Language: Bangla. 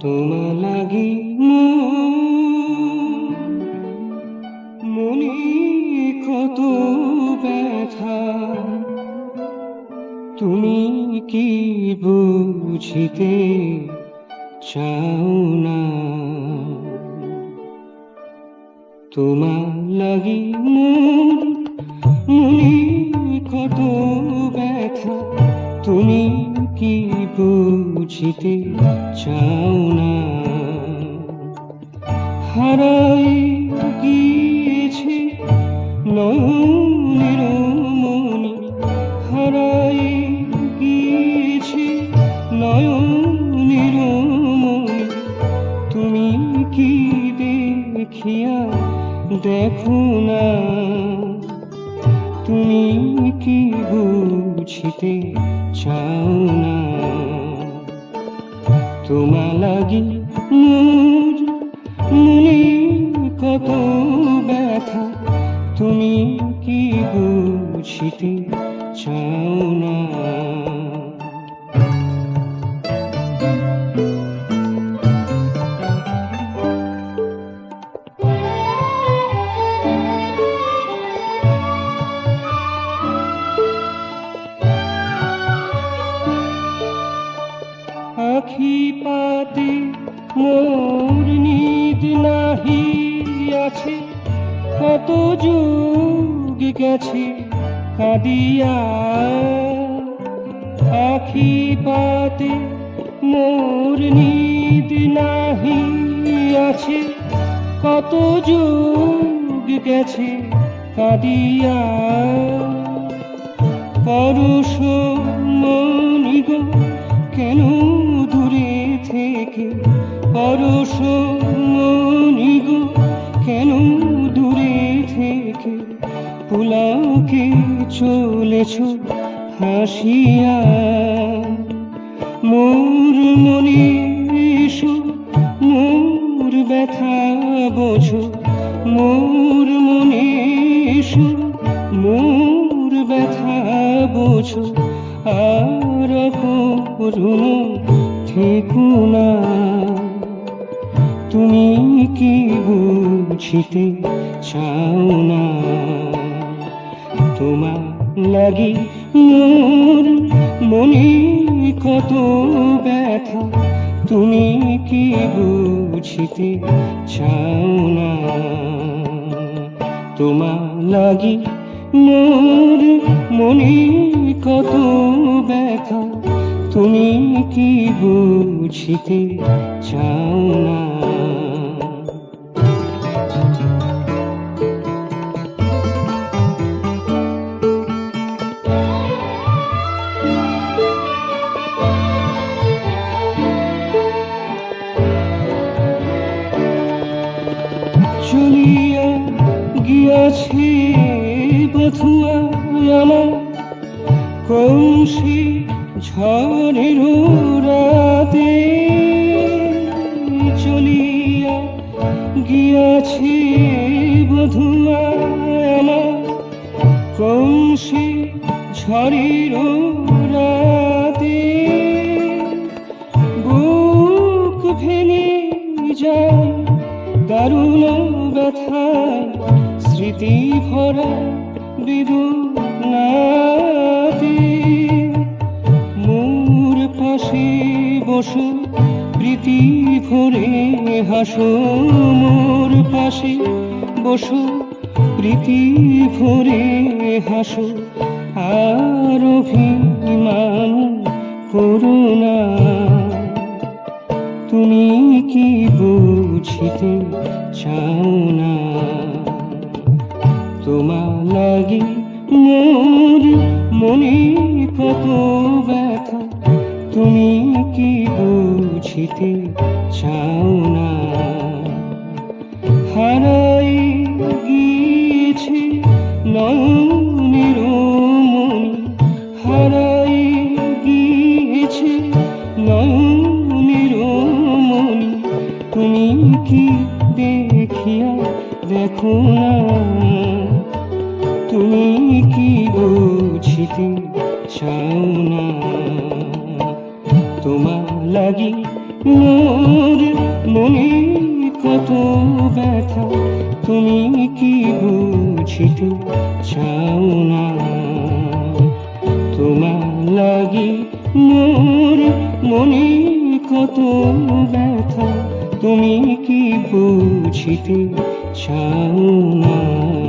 তোমা লাগি মনে কত ব্যথা, তুমি কি বুঝিতে চাও না? তোমা লাগি মনে কত ব্যথা, তুমি কি বুঝিতে চাও না? হারাই গিয়েছে নয়নের মনি, হারাই গিয়েছে নয়নের মনি, তুমি কি দেখিয়া দেখো না? তুমি কি বুঝিতে চাও না? তোমা লাগি মোর মনে কত ব্যথা, তুমি কি বুঝিতে চাও না? আখি পাতে মোর নিদ নাহি আছে, কত যুগ গেছে কাঁদিয়া। আখি পাতে মোর নিদ নাহি আছে, কত যুগ গেছে কাঁদিয়া। পরশ মনি গো কেন দূরে থেকে, পরশ মনি গো কেন দূরে থেকে, পুলকে চলেছ হাসিয়া। মোর মনে এসো, মোর ব্যথা বোঝো, মোর মনে এসো, মোর ব্যথা বোঝো। আর করুণ থেকো না, তুমি কি বুঝিতে চাও না? তোমা লাগি মোর মনে কত ব্যথা, তুমি কি বুঝিতে চাও না? তোমা লাগি মোর মনে কত ব্যথা, তুমি কি বুঝিতে চাও না? চলিয়া গিয়াছে বধুয়া আমার, কৌশি ঝড়ের রাতে। চলিয়া গিয়াছে বধুয়া আমার, কৌশি ঝড়ের রাতে। বুক ভেঙে যায় দারুণ ব্যথায়, স্মৃতি ভরা বেদনাতে। মোর পাশে বসো, প্রীতি ভরে হাসো, মোর পাশে বসো, প্রীতি ভরে হাসো। আর অভিমান করো না, তুমি কি বুঝিতে চাও না? তোমা লাগি মোর মনে কত ব্যথা, তুমি কি বুঝিতে চাও না? হারাই গিয়েছে নয়নের মনি, হারাই গিয়েছে নয়নের মনি, তুমি কি দেখিয়া দেখো না? তুমি কি বুঝিতে চাও না? তোমা লাগি মোর কত ব্যথা তুমি কি বুঝিতে চাও না? তোমার লাগি মোর মনে কত ব্যথা তুমি কি বুঝিতে চাও না?